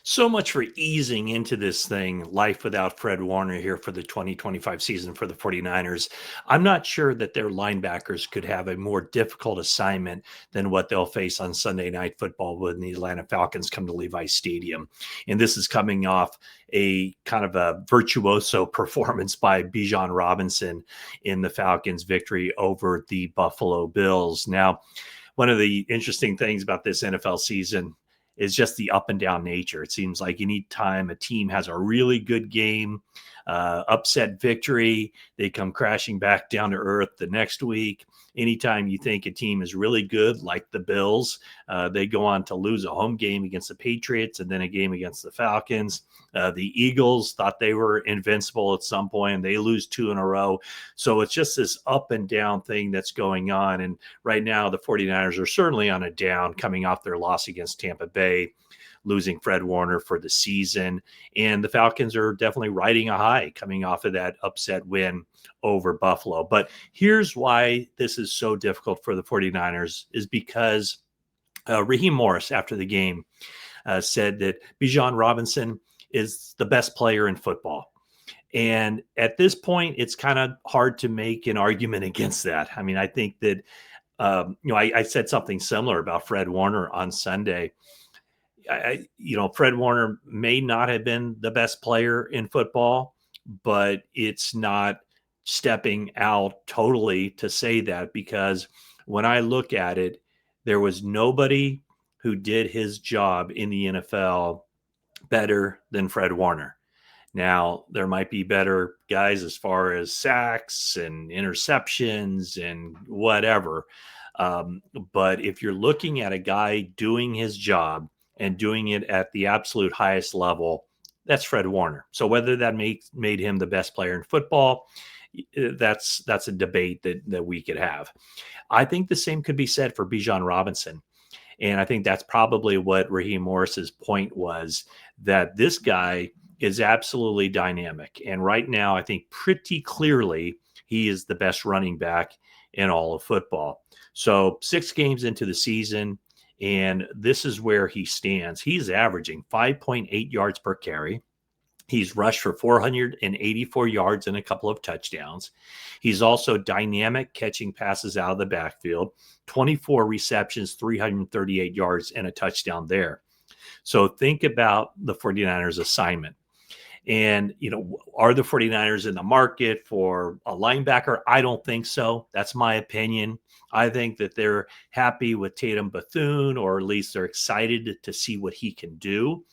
So much for easing into this thing, life without Fred Warner here for the 2025 season for the 49ers. I'm not sure that their linebackers could have a more difficult assignment than what they'll face on Sunday Night Football when the Atlanta Falcons come to Levi Stadium. And this is coming off a kind of a virtuoso performance by Bijan Robinson in the Falcons' victory over the Buffalo Bills. Now, one of the interesting things about this NFL season is just the up and down nature. It seems like anytime a team has a really good game, upset victory, they come crashing back down to earth the next week. Anytime you think a team is really good, like the Bills, they go on to lose a home game against the Patriots and then a game against the Falcons. The Eagles thought they were invincible at some point, and they lose two in a row. So it's just this up and down thing that's going on. And right now, the 49ers are certainly on a down coming off their loss against Tampa Bay, losing Fred Warner for the season. And the Falcons are definitely riding a high coming off of that upset win over Buffalo. But here's why this is so difficult for the 49ers is because Raheem Morris, after the game, said that Bijan Robinson is the best player in football. And at this point, it's kind of hard to make an argument against that. I mean, I think that, I said something similar about Fred Warner on Sunday. Fred Warner may not have been the best player in football, but it's not stepping out totally to say that, because when I look at it, there was nobody who did his job in the NFL better than Fred Warner. Now, there might be better guys as far as sacks and interceptions and whatever. But if you're looking at a guy doing his job and doing it at the absolute highest level, that's Fred Warner. So whether that made him the best player in football, that's a debate that we could have. I think the same could be said for Bijan Robinson. And I think that's probably what Raheem Morris's point was, that this guy is absolutely dynamic. And right now, I think pretty clearly he is the best running back in all of football. So 6 games into the season, and this is where he stands. He's averaging 5.8 yards per carry. He's rushed for 484 yards and a couple of touchdowns. He's also dynamic, catching passes out of the backfield, 24 receptions, 338 yards, and a touchdown there. So think about the 49ers assignment. And, are the 49ers in the market for a linebacker? I don't think so. That's my opinion. I think that they're happy with Tatum Bethune, or at least they're excited to see what he can do.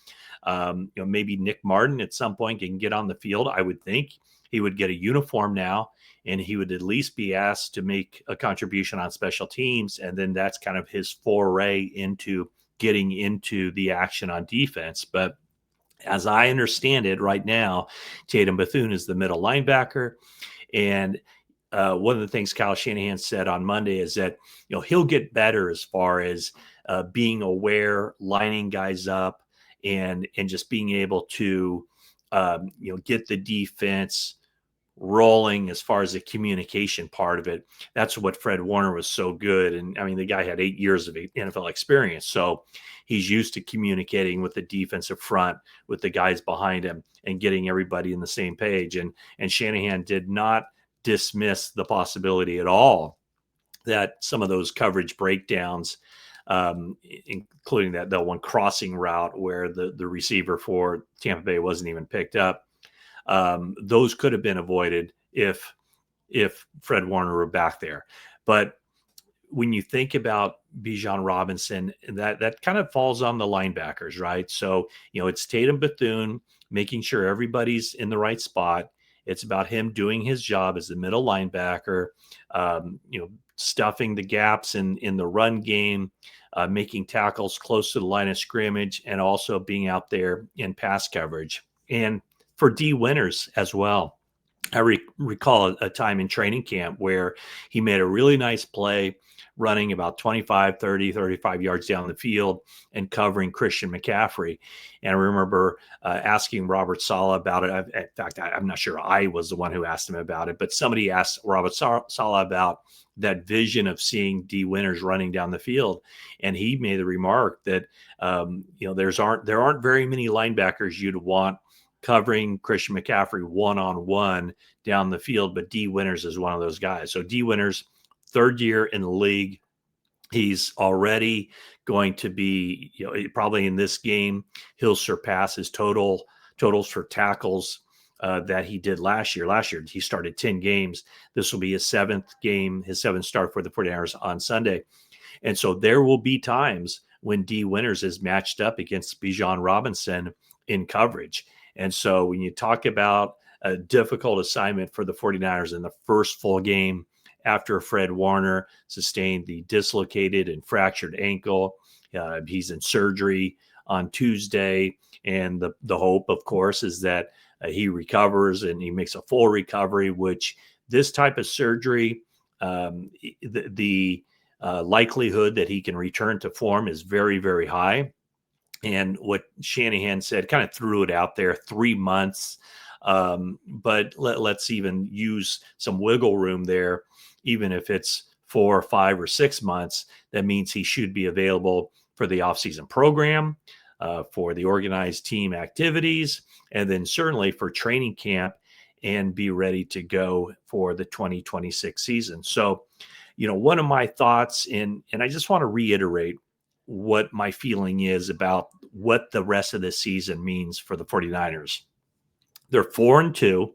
Maybe Nick Martin at some point can get on the field. I would think he would get a uniform now, and he would at least be asked to make a contribution on special teams. And then that's kind of his foray into getting into the action on defense. But as I understand it right now, Tatum Bethune is the middle linebacker. And one of the things Kyle Shanahan said on Monday is that, he'll get better as far as being aware, lining guys up, and just being able to, get the defense rolling as far as the communication part of it. That's what Fred Warner was so good. And I mean, the guy had 8 years of NFL experience. So he's used to communicating with the defensive front, with the guys behind him, and getting everybody in the same page. And Shanahan did not dismiss the possibility at all that some of those coverage breakdowns, including that one crossing route where the receiver for Tampa Bay wasn't even picked up, those could have been avoided if Fred Warner were back there. But when you think about Bijan Robinson, that kind of falls on the linebackers, right? So, it's Tatum Bethune making sure everybody's in the right spot. It's about him doing his job as the middle linebacker, stuffing the gaps in the run game, making tackles close to the line of scrimmage, and also being out there in pass coverage. And for D Winners as well, I recall a time in training camp where he made a really nice play running about 25, 30, 35 yards down the field and covering Christian McCaffrey. And I remember asking Robert Saleh about it. In fact, I'm not sure I was the one who asked him about it, but somebody asked Robert Saleh about that vision of seeing D Winters running down the field. And he made the remark that, there aren't very many linebackers you'd want covering Christian McCaffrey one-on-one down the field, but D Winters is one of those guys. So D Winters, third year in the league, he's already going to be, probably in this game, he'll surpass his totals for tackles that he did last year. Last year, he started 10 games. This will be his seventh game, his seventh start for the 49ers on Sunday. And so there will be times when D Winters is matched up against Bijan Robinson in coverage. And so when you talk about a difficult assignment for the 49ers in the first full game after Fred Warner sustained the dislocated and fractured ankle, he's in surgery on Tuesday. And the hope, of course, is that he recovers and he makes a full recovery, which this type of surgery, the likelihood that he can return to form is very, very high. And what Shanahan said, kind of threw it out there, 3 months. But let's even use some wiggle room there, even if it's 4 or 5 or 6 months. That means he should be available for the offseason program, for the organized team activities, and then certainly for training camp and be ready to go for the 2026 season. So, one of my thoughts, and I just want to reiterate what my feeling is about what the rest of the season means for the 49ers. They're 4-2.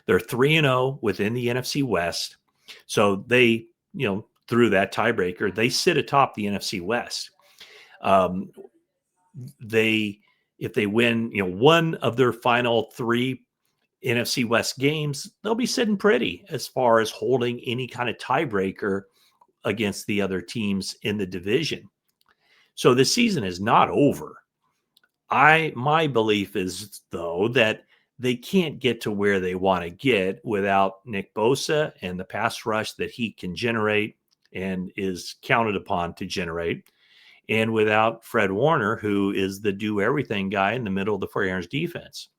They're 3-0 within the NFC West. So they, through that tiebreaker, they sit atop the NFC West. If they win, one of their final 3 NFC West games, they'll be sitting pretty as far as holding any kind of tiebreaker against the other teams in the division. So the season is not over. My belief is, though, that they can't get to where they want to get without Nick Bosa and the pass rush that he can generate and is counted upon to generate, and without Fred Warner, who is the do-everything guy in the middle of the 49ers defense.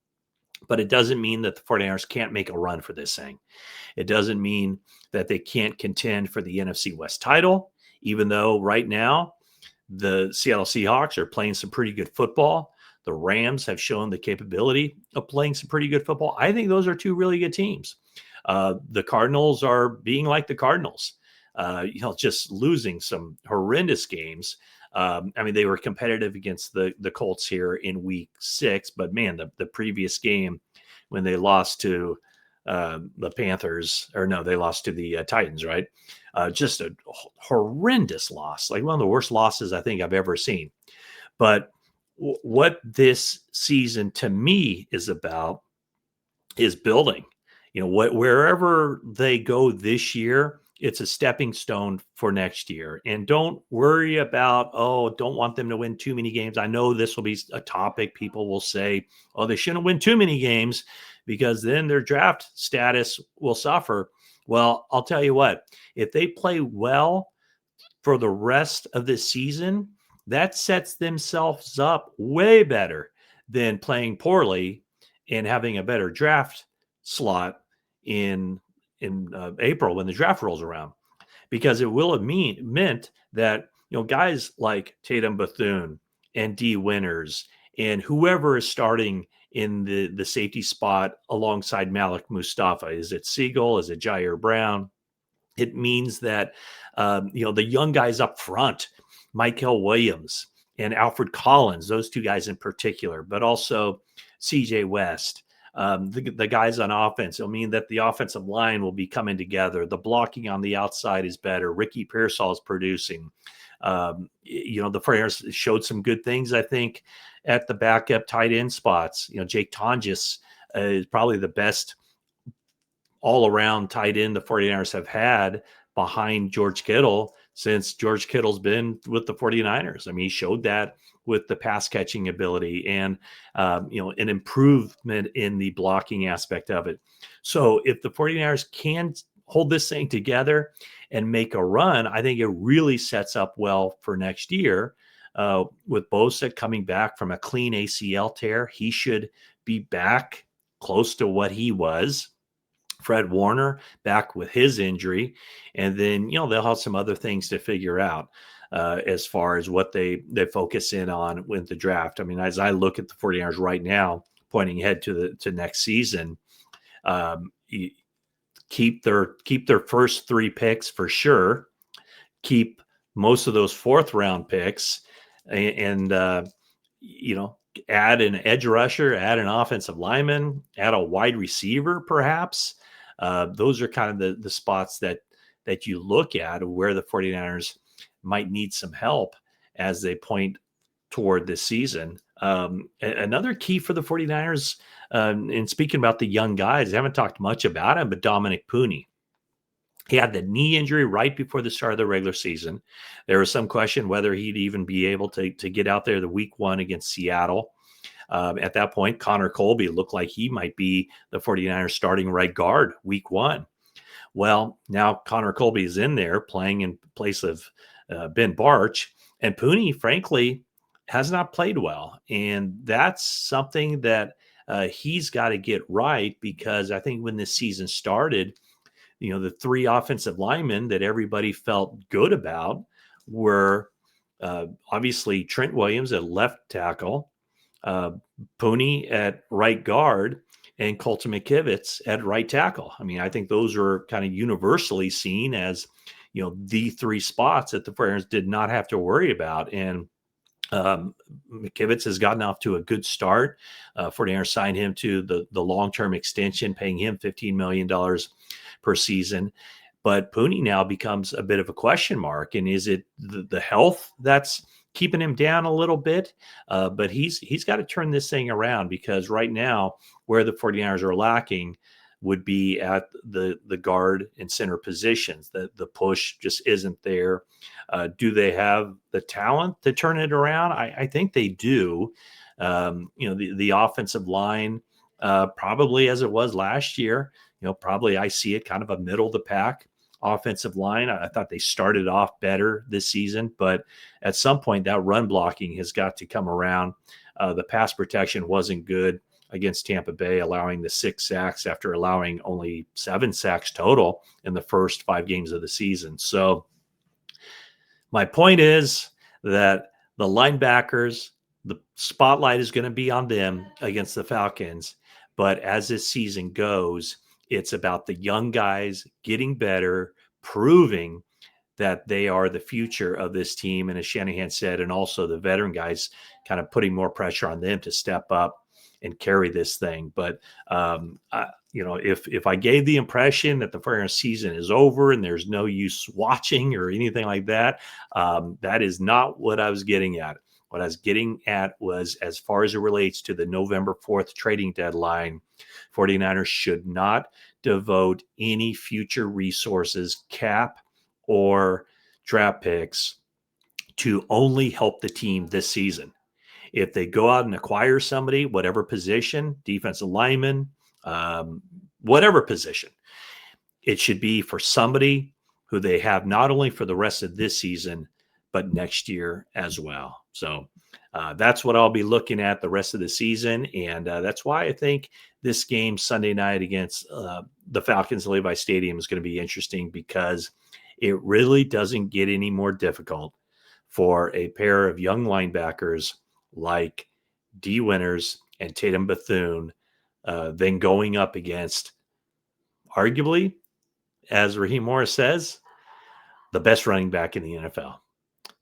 But it doesn't mean that the 49ers can't make a run for this thing. It doesn't mean that they can't contend for the NFC West title, even though right now the Seattle Seahawks are playing some pretty good football. The Rams have shown the capability of playing some pretty good football. I think those are 2 really good teams. The Cardinals are being like the Cardinals, just losing some horrendous games. They were competitive against the Colts here in week 6, but man, the previous game when they lost to the Panthers, or no, they lost to the Titans, right? Just a horrendous loss, like one of the worst losses I think I've ever seen. But what this season to me is about is building. Wherever they go this year, it's a stepping stone for next year. And don't worry about, don't want them to win too many games. I know this will be a topic. People will say, they shouldn't win too many games because then their draft status will suffer. Well, I'll tell you what, if they play well for the rest of the season, that sets themselves up way better than playing poorly and having a better draft slot in April when the draft rolls around, because it will have meant that guys like Tatum Bethune and D Winters and whoever is starting in the safety spot alongside Malik Mustafa, is it Siegel, is it Jair Brown? It means that the young guys up front, Michael Williams and Alfred Collins, those 2 guys in particular, but also CJ West, the guys on offense. It'll mean that the offensive line will be coming together. The blocking on the outside is better. Ricky Pearsall is producing. The 49ers showed some good things, I think, at the backup tight end spots. Jake Tonjes is probably the best all-around tight end the 49ers have had behind George Kittle since George Kittle's been with the 49ers. I mean, he showed that with the pass catching ability and, an improvement in the blocking aspect of it. So if the 49ers can hold this thing together and make a run, I think it really sets up well for next year. With Bosa coming back from a clean ACL tear, he should be back close to what he was. Fred Warner back with his injury, and then they'll have some other things to figure out as far as what they focus in on with the draft. I mean, as I look at the 49ers right now, pointing ahead to next season, keep their first 3 picks for sure. Keep most of those 4th round picks, and add an edge rusher, add an offensive lineman, add a wide receiver, perhaps. Those are kind of the spots that you look at where the 49ers might need some help as they point toward this season. Another key for the 49ers, and speaking about the young guys, I haven't talked much about him, but Dominic Pooney. He had the knee injury right before the start of the regular season. There was some question whether he'd even be able to get out there the week 1 against Seattle. At that point, Connor Colby looked like he might be the 49ers starting right guard week 1. Well, now Connor Colby is in there playing in place of Ben Barch, and Pooney, frankly, has not played well. And that's something that he's got to get right, because I think when this season started, the 3 offensive linemen that everybody felt good about were obviously Trent Williams at left tackle, Pooney at right guard, and Colton McKivitz at right tackle. I mean, I think those are kind of universally seen as, the 3 spots that the 49ers did not have to worry about. And McKivitz has gotten off to a good start. 49ers signed him to the long-term extension, paying him $15 million per season. But Pooney now becomes a bit of a question mark. And is it the health that's keeping him down a little bit? But he's got to turn this thing around, because right now where the 49ers are lacking would be at the guard and center positions. The push just isn't there. Do they have the talent to turn it around? I think they do. The offensive line, probably as it was last year, probably I see it kind of a middle of the pack offensive line. I thought they started off better this season, but at some point that run blocking has got to come around. The pass protection wasn't good against Tampa Bay, allowing the 6 sacks after allowing only 7 sacks total in the first 5 games of the season. So my point is that the linebackers, the spotlight is going to be on them against the Falcons. But as this season goes, it's about the young guys getting better, proving that they are the future of this team. And as Shanahan said, and also the veteran guys kind of putting more pressure on them to step up and carry this thing. But, if I gave the impression that the 49ers season is over and there's no use watching or anything like that, that is not what I was getting at. What I was getting at was, as far as it relates to the November 4th trading deadline, 49ers should not devote any future resources, cap or draft picks, to only help the team this season. If they go out and acquire somebody, whatever position, defensive lineman, whatever position, it should be for somebody who they have not only for the rest of this season, but next year as well. So that's what I'll be looking at the rest of the season. And that's why I think this game Sunday night against the Falcons at Levi Stadium is going to be interesting, because it really doesn't get any more difficult for a pair of young linebackers like D. Winters and Tatum Bethune than going up against, arguably, as Raheem Morris says, the best running back in the NFL.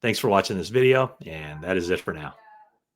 Thanks for watching this video, and that is it for now.